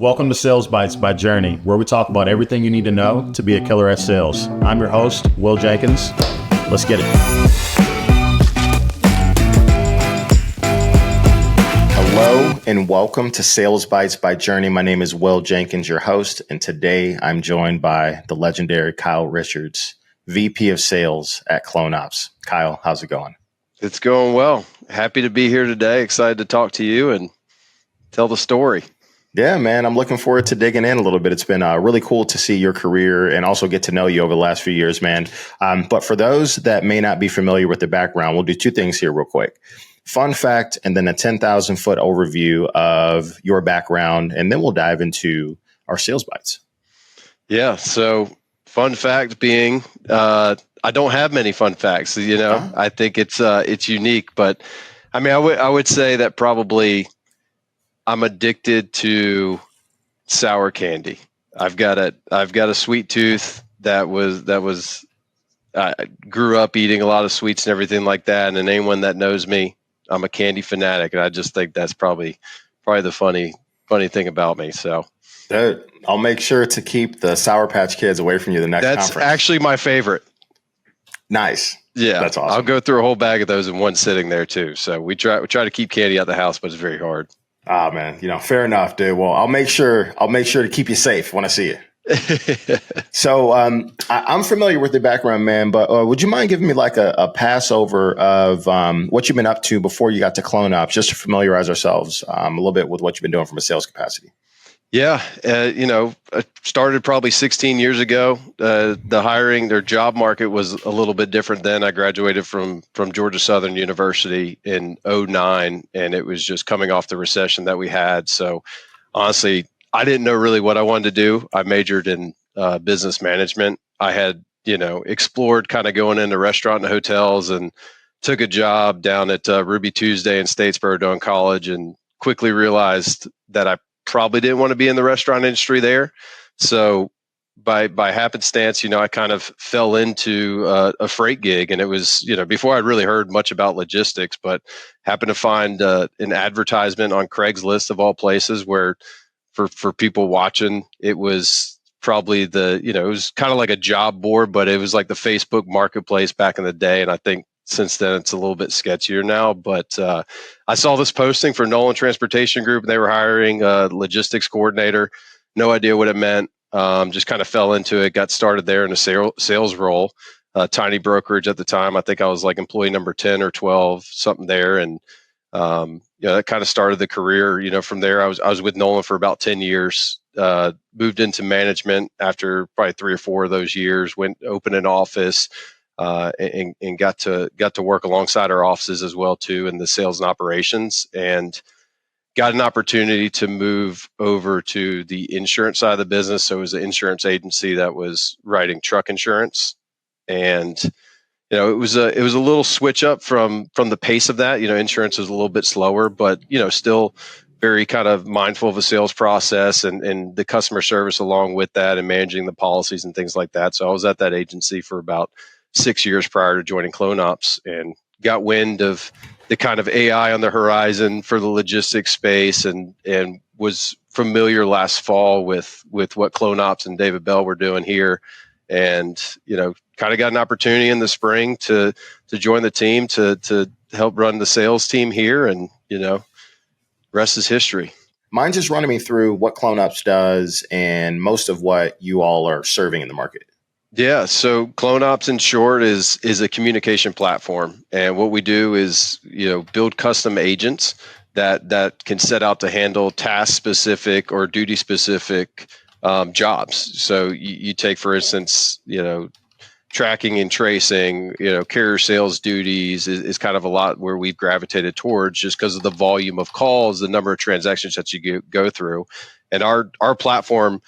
Welcome to Sales Bites by Journey, where we talk about everything you need to know to be a killer at sales. I'm your host, Will Jenkins. Let's get it. Hello and welcome to Sales Bites by Journey. My name is Will Jenkins, your host, and today I'm joined by the legendary Kyle Richards, VP of Sales at CloneOps. Kyle, how's it going? It's going well. Happy to be here today. Excited to talk to you and tell the story. Yeah, man, I'm looking forward to digging in a little bit. It's been really cool to see your career and also get to know you over the last few years, man. But for those that may not be familiar with the background, we'll do two things here real quick. Fun fact, and then a 10,000 foot overview of your background. And then we'll dive into our sales bites. Yeah. So fun fact being, I don't have many fun facts. I think it's unique, but I mean, I would say that probably I'm addicted to sour candy. I've got a sweet tooth that was I grew up eating a lot of sweets and everything like that. And anyone that knows me, I'm a candy fanatic, and I just think that's probably the funny thing about me. So, Dude, I'll make sure to keep the Sour Patch Kids away from you the next conference. That's actually my favorite. Nice. Yeah, that's awesome. I'll go through a whole bag of those in one sitting there too. So we try to keep candy out the house, but it's very hard. Ah, man, fair enough, dude. Well, I'll make sure to keep you safe when I see you. So I'm familiar with the background, man, but would you mind giving me like a pass over of what you've been up to before you got to CloneOps, just to familiarize ourselves a little bit with what you've been doing from a sales capacity? Yeah. I started probably 16 years ago. Their job market was a little bit different then. I graduated from Georgia Southern University in 2009, and it was just coming off the recession that we had. So honestly, I didn't know really what I wanted to do. I majored in business management. I had, explored kind of going into restaurant and hotels, and took a job down at Ruby Tuesday in Statesboro during college, and quickly realized that I probably didn't want to be in the restaurant industry there. So by happenstance, I kind of fell into a freight gig, and it was, before I'd really heard much about logistics, but happened to find an advertisement on Craigslist of all places, where for people watching, it was probably it was kind of like a job board, but it was like the Facebook marketplace back in the day. And I think since then it's a little bit sketchier now, but I saw this posting for Nolan Transportation Group, and they were hiring a logistics coordinator. No idea what it meant. Just kind of fell into it, got started there in a sales role, tiny brokerage at the time. I think I was like employee number 10 or 12, something there. And that kind of started the career. From there, I was with Nolan for about 10 years, moved into management after probably 3 or 4 of those years, opened an office, and got to work alongside our offices as well too, in the sales and operations, and got an opportunity to move over to the insurance side of the business. So it was an insurance agency that was writing truck insurance, and it was a little switch up from the pace of that. Insurance was a little bit slower, but still very kind of mindful of a sales process and the customer service along with that, and managing the policies and things like that. So I was at that agency for about 6 years prior to joining CloneOps, and got wind of the kind of AI on the horizon for the logistics space, and was familiar last fall with what CloneOps and David Bell were doing here, and kind of got an opportunity in the spring to join the team to help run the sales team here, and rest is history. Mind just running me through what CloneOps does and most of what you all are serving in the market. Yeah, so CloneOps in short is a communication platform, and what we do is build custom agents that can set out to handle task specific or duty specific jobs. So you take, for instance, tracking and tracing, carrier sales duties is kind of a lot where we've gravitated towards, just because of the volume of calls, the number of transactions that you go through, and our platform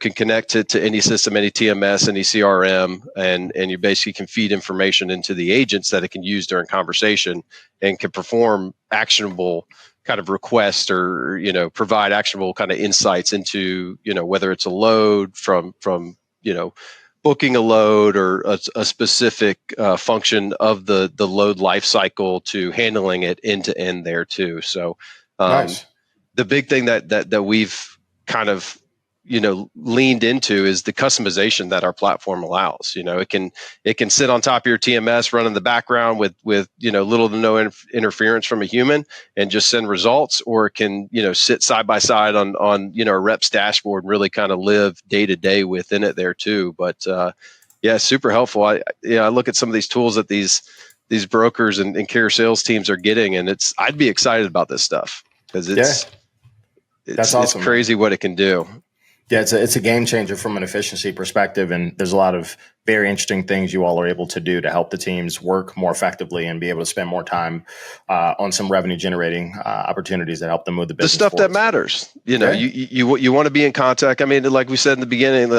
can connect to any system, any TMS, any CRM, and you basically can feed information into the agents that it can use during conversation, and can perform actionable kind of requests, or provide actionable kind of insights into whether it's a load from booking a load, or a specific function of the load life cycle, to handling it end to end there too. So nice. The big thing that we've kind of leaned into is the customization that our platform allows. It can sit on top of your TMS, run in the background with little to no interference from a human, and just send results, or it can sit side by side on a rep's dashboard and really kind of live day to day within it there too. But yeah, super helpful. I look at some of these tools that these brokers and carrier sales teams are getting, and I'd be excited about this stuff because That's awesome, it's crazy, man, what it can do. Yeah, it's a game changer from an efficiency perspective, and there's a lot of very interesting things you all are able to do to help the teams work more effectively and be able to spend more time on some revenue generating opportunities that help them move the business. The stuff that matters, you want to be in contact. I mean, like we said in the beginning,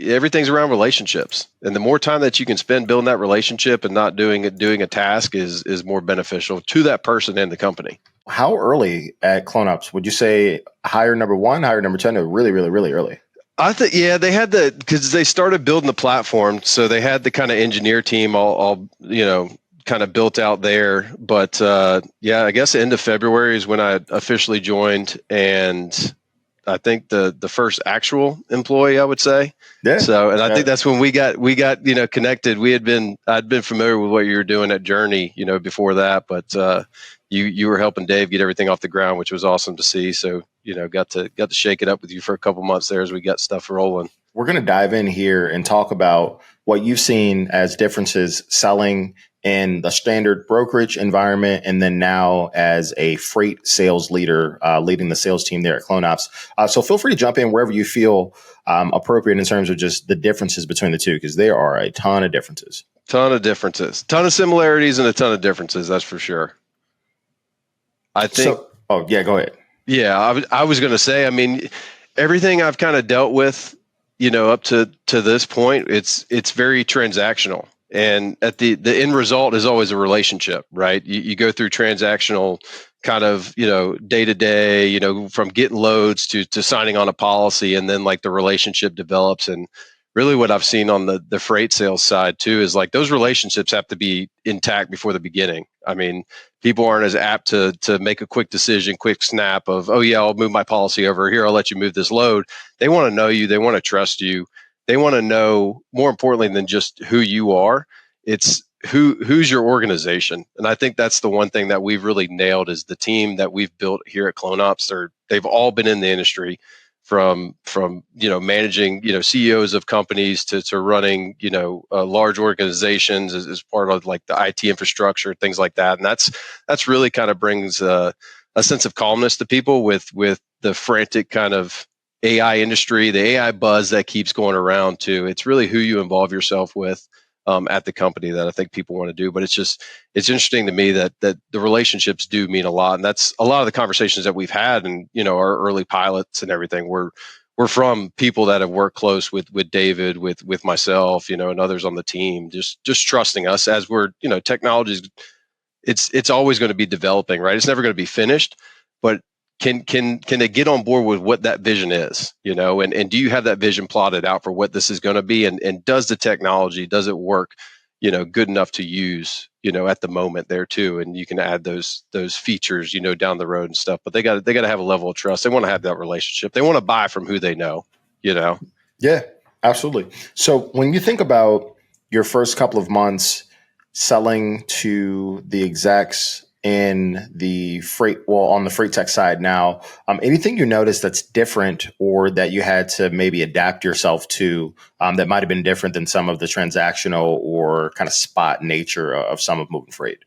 everything's around relationships, and the more time that you can spend building that relationship and not doing a task is more beneficial to that person and the company. How early at CloneOps would you say hire number 1, hire number 10, or really, really, really early? I think, yeah, they had because they started building the platform, so they had the kind of engineer team all kind of built out there. But yeah, I guess the end of February is when I officially joined, and I think the first actual employee, I would say. Yeah. So, and I think that's when we got connected. I'd been familiar with what you were doing at Journey, before that, but you were helping Dave get everything off the ground, which was awesome to see. So, got to shake it up with you for a couple months there as we got stuff rolling. We're going to dive in here and talk about what you've seen as differences selling in the standard brokerage environment, and then now as a freight sales leader, leading the sales team there at CloneOps. So feel free to jump in wherever you feel appropriate in terms of just the differences between the two, because there are a ton of differences. Ton of similarities and a ton of differences. That's for sure. I think. So, oh yeah, go ahead. Yeah, I was going to say, I mean, everything I've kind of dealt with, up to this point, it's very transactional. And at the end result is always a relationship, right? You go through transactional kind of, day to day, from getting loads to signing on a policy, and then like the relationship develops. And really what I've seen on the freight sales side too is like those relationships have to be intact before the beginning. I mean, people aren't as apt to make a quick decision, quick snap of, oh yeah, I'll move my policy over here, I'll let you move this load. They want to know you, they want to trust you. They want to know, more importantly than just who you are, it's who's your organization. And I think that's the one thing that we've really nailed is the team that we've built here at CloneOps. They've all been in the industry, from managing CEOs of companies to running large organizations as part of like the IT infrastructure, things like that. And that's really kind of brings a sense of calmness to people with the frantic kind of AI industry, the AI buzz that keeps going around too. It's really who you involve yourself with at the company that I think people want to do. But it's interesting to me that the relationships do mean a lot. And that's a lot of the conversations that we've had, and our early pilots and everything we're from people that have worked close with David, with myself, and others on the team, just trusting us as we're, technology, it's always going to be developing, right? It's never going to be finished, but can they get on board with what that vision is, and do you have that vision plotted out for what this is going to be, and does the technology, does it work, good enough to use, at the moment there too, and you can add those features, down the road and stuff, but they got to have a level of trust. They want to have that relationship. They want to buy from who they know, Yeah, absolutely. So when you think about your first couple of months selling to the execs in the on the freight tech side now, anything you notice that's different or that you had to maybe adapt yourself to that might have been different than some of the transactional or kind of spot nature of some of moving freight?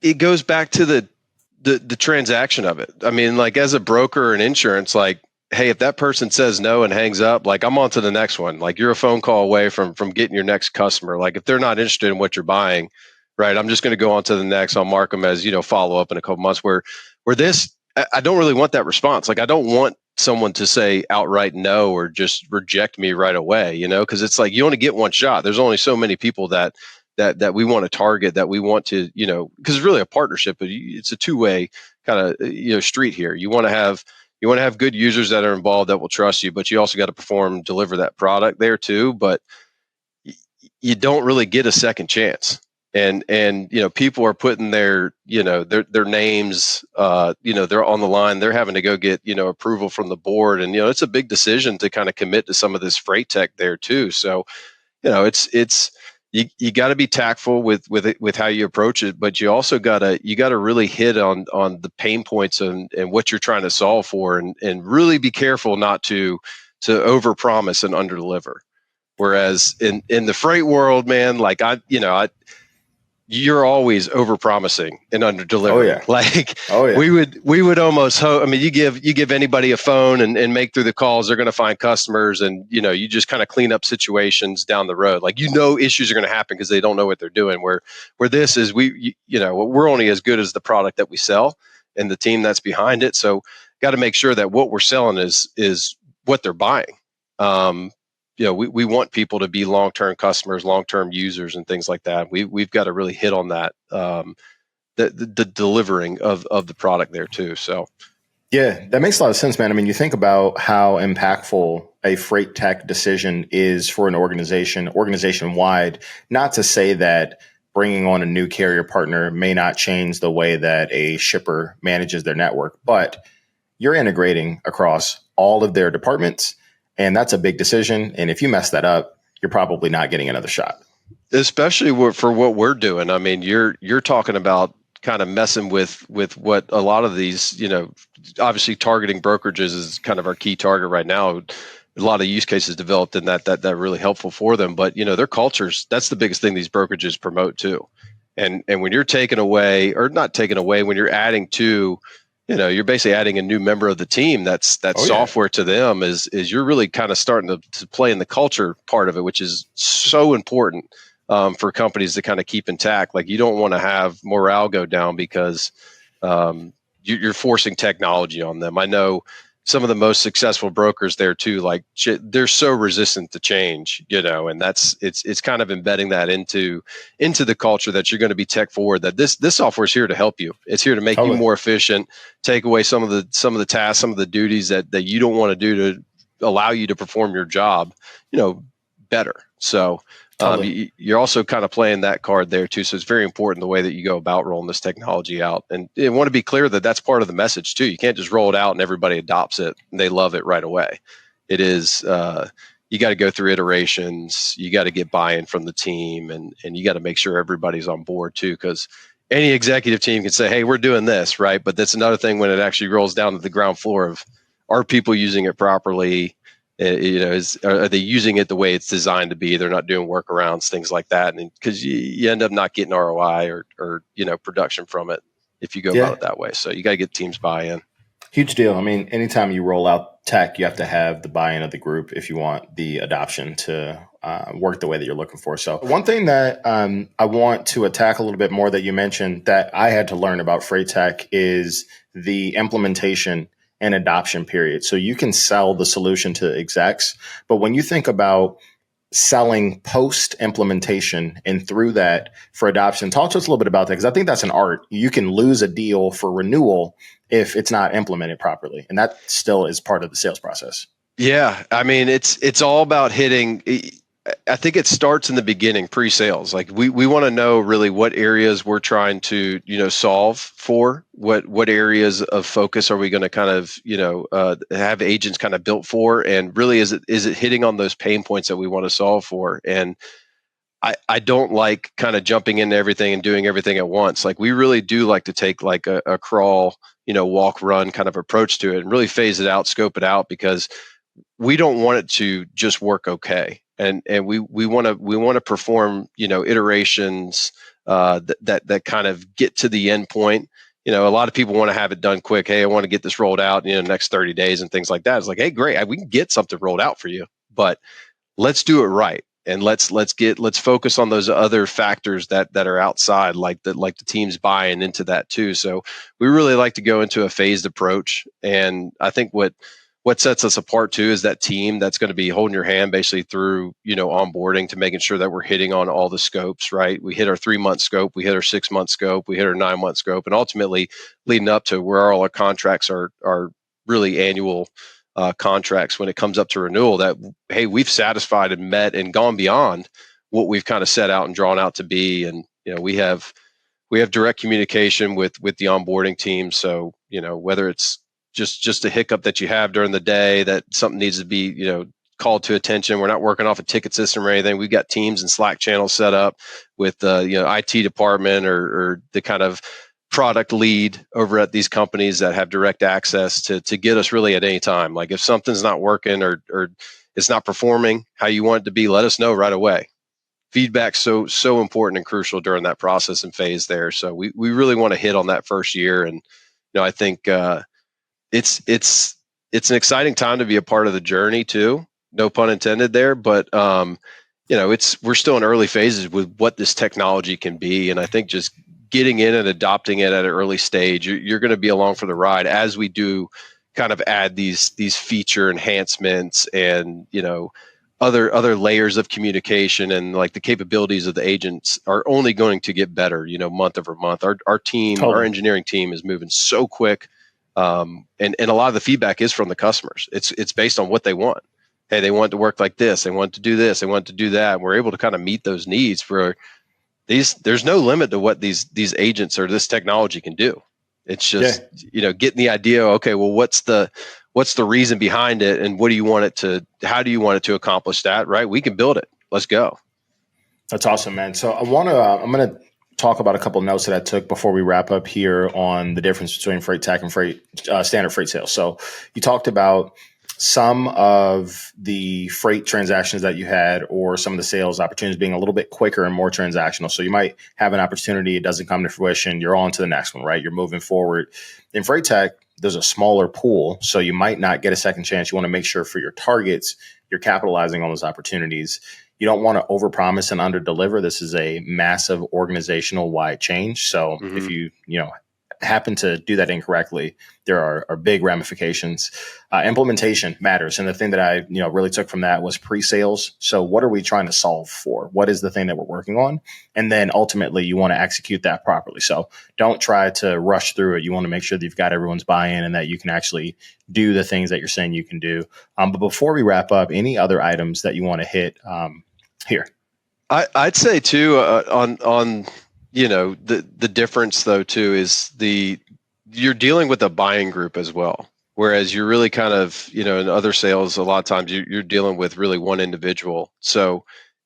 It goes back to the transaction of it. I mean, like as a broker and insurance, like, hey, if that person says no and hangs up, like I'm on to the next one. Like you're a phone call away from getting your next customer. Like if they're not interested in what you're buying, right, I'm just going to go on to the next. I'll mark them as, follow up in a couple months. Where this, I don't really want that response. Like I don't want someone to say outright no or just reject me right away, because it's like you only get one shot. There's only so many people that we want to target, that we want to, because it's really a partnership, but it's a two-way kind of, street here. You want to have good users that are involved that will trust you, but you also got to deliver that product there too. But you don't really get a second chance. and people are putting their their names they're on the line. They're having to go get approval from the board, and it's a big decision to kind of commit to some of this freight tech there too. So it's you got to be tactful with how you approach it, but you also gotta really hit on the pain points and what you're trying to solve for, and really be careful not to overpromise and underdeliver. Whereas in the freight world, man, like you're always over promising and under delivering. Oh yeah. Like Oh yeah. we would almost hope. I mean, you give anybody a phone and make through the calls, they're going to find customers, and you just kind of clean up situations down the road. Like issues are going to happen because they don't know what they're doing. Where this is, we're only as good as the product that we sell and the team that's behind it. So got to make sure that what we're selling is what they're buying. We want people to be long-term customers, long-term users, and things like that. We've got to really hit on that, the delivering of the product there too. So, yeah, that makes a lot of sense, man. I mean, you think about how impactful a freight tech decision is for an organization wide. Not to say that bringing on a new carrier partner may not change the way that a shipper manages their network, but you're integrating across all of their departments. And that's a big decision. And if you mess that up, you're probably not getting another shot. Especially for what we're doing. I mean, you're talking about kind of messing with what a lot of these, obviously targeting brokerages is kind of our key target right now. A lot of use cases developed in that really helpful for them. But their cultures, that's the biggest thing these brokerages promote too. And when you're taking away, or not taking away, when you're adding to, you're basically adding a new member of the team. That's software to them is you're really kind of starting to play in the culture part of it, which is so important for companies to kind of keep intact. Like you don't want to have morale go down because you're forcing technology on them. I know some of the most successful brokers there too, like they're so resistant to change, and it's kind of embedding that into the culture that you're going to be tech forward, that this software is here to help you. It's here to make you more efficient, take away some of the tasks, some of the duties that you don't want to do to allow you to perform your job, better. So you're also kind of playing that card there too. So it's very important the way that you go about rolling this technology out. And I want to be clear that that's part of the message too. You can't just roll it out and everybody adopts it and they love it right away. It is, you got to go through iterations. You got to get buy-in from the team, and you got to make sure everybody's on board too, because any executive team can say, hey, we're doing this, right? But that's another thing when it actually rolls down to the ground floor of, are people using it properly? Are they using it the way it's designed to be? They're not doing workarounds, things like that, and because you end up not getting ROI or production from it if you go about it that way. So you got to get teams buy-in. Huge deal. I mean, anytime you roll out tech, you have to have the buy-in of the group if you want the adoption to work the way that you're looking for. So one thing that I want to attack a little bit more that you mentioned that I had to learn about freight tech is the implementation and adoption period. So you can sell the solution to execs, but when you think about selling post implementation and through that for adoption, talk to us a little bit about that, because I think that's an art. You can lose a deal for renewal if it's not implemented properly, and that still is part of the sales process. Yeah, I mean, it's all about hitting. I think it starts in the beginning, pre-sales. Like we want to know really what areas we're trying to solve for. What areas of focus are we going to kind of have agents kind of built for, and really is it hitting on those pain points that we want to solve for? And I don't like kind of jumping into everything and doing everything at once. Like we really do like to take like a crawl, walk, run kind of approach to it, and really phase it out, scope it out, because we don't want it to just work okay. And we want to perform iterations that kind of get to the end point. A lot of people want to have it done quick. Hey, I want to get this rolled out in the next 30 days and things like that. It's like, hey, great, we can get something rolled out for you, but let's do it right. And let's focus on those other factors that are outside, like the team's buying into that too. So we really like to go into a phased approach. And I think what sets us apart too is that team that's going to be holding your hand basically through onboarding, to making sure that we're hitting on all the scopes, right? We hit our 3-month scope, we hit our 6-month scope, we hit our 9-month scope, and ultimately leading up to where all our contracts are really annual contracts when it comes up to renewal, that hey, we've satisfied and met and gone beyond what we've kind of set out and drawn out to be. And we have direct communication with the onboarding team. So, whether it's just a hiccup that you have during the day, that something needs to be, called to attention. We're not working off a ticket system or anything. We've got teams and Slack channels set up with IT department or the kind of product lead over at these companies that have direct access to get us really at any time. Like if something's not working or it's not performing how you want it to be, let us know right away. Feedback's so important and crucial during that process and phase there. So we really want to hit on that first year, and I think it's an exciting time to be a part of the journey too. No pun intended there, but we're still in early phases with what this technology can be, and I think just getting in and adopting it at an early stage, you're going to be along for the ride as we do kind of add these feature enhancements and other layers of communication, and like the capabilities of the agents are only going to get better, month over month. Our team, Totally. Our engineering team is moving so quick. And a lot of the feedback is from the customers. It's based on what they want. Hey, they want to work like this. They want to do this. They want to do that. And we're able to kind of meet those needs for these. There's no limit to what these agents or this technology can do. It's just, getting the idea. Okay, well, what's the reason behind it, and what do you want it to? How do you want it to accomplish that? Right? We can build it. Let's go. That's awesome, man. So I'm going to talk about a couple of notes that I took before we wrap up here on the difference between freight tech and standard freight sales. So you talked about some of the freight transactions that you had, or some of the sales opportunities being a little bit quicker and more transactional. So you might have an opportunity, it doesn't come to fruition, you're on to the next one, right? You're moving forward. In freight tech, there's a smaller pool, so you might not get a second chance. You want to make sure for your targets, you're capitalizing on those opportunities. You don't want to overpromise and underdeliver. This is a massive organizational wide change. So if you happen to do that incorrectly, there are big ramifications. Implementation matters. And the thing that I really took from that was pre-sales. So what are we trying to solve for? What is the thing that we're working on? And then ultimately you want to execute that properly. So don't try to rush through it. You want to make sure that you've got everyone's buy-in and that you can actually do the things that you're saying you can do. But before we wrap up, any other items that you want to hit here? I'd say too, on the difference though too is you're dealing with a buying group as well, whereas you're really kind of in other sales a lot of times you're dealing with really one individual. So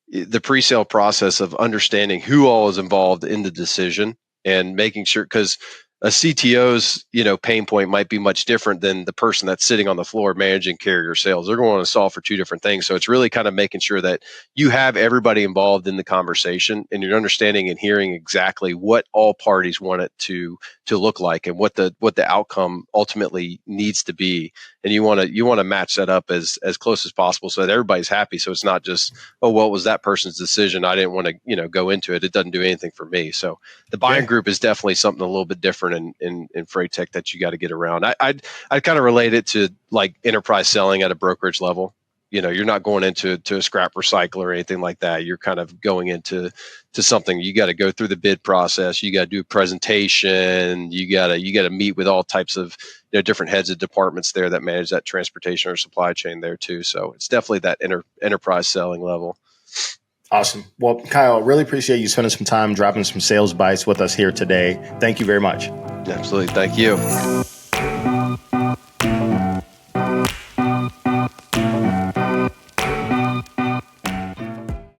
the pre-sale process of understanding who all is involved in the decision and making sure, because a CTO's pain point might be much different than the person that's sitting on the floor managing carrier sales. They're going to want to solve for two different things. So it's really kind of making sure that you have everybody involved in the conversation, and you're understanding and hearing exactly what all parties want it to look like, and what the outcome ultimately needs to be. And you want to match that up as close as possible so that everybody's happy. So it's not just, oh, well, it was that person's decision, I didn't want to go into it. It doesn't do anything for me. So the buying group is definitely something a little bit different in freight tech that you got to get around. I'd kind of relate it to like enterprise selling at a brokerage level. You're not going into a scrap recycle or anything like that. You're kind of going into something. You got to go through the bid process. You got to do a presentation. You got to meet with all types of different heads of departments there that manage that transportation or supply chain there too. So it's definitely that enterprise selling level. Awesome. Well, Kyle, really appreciate you spending some time dropping some sales bites with us here today. Thank you very much. Absolutely. Thank you.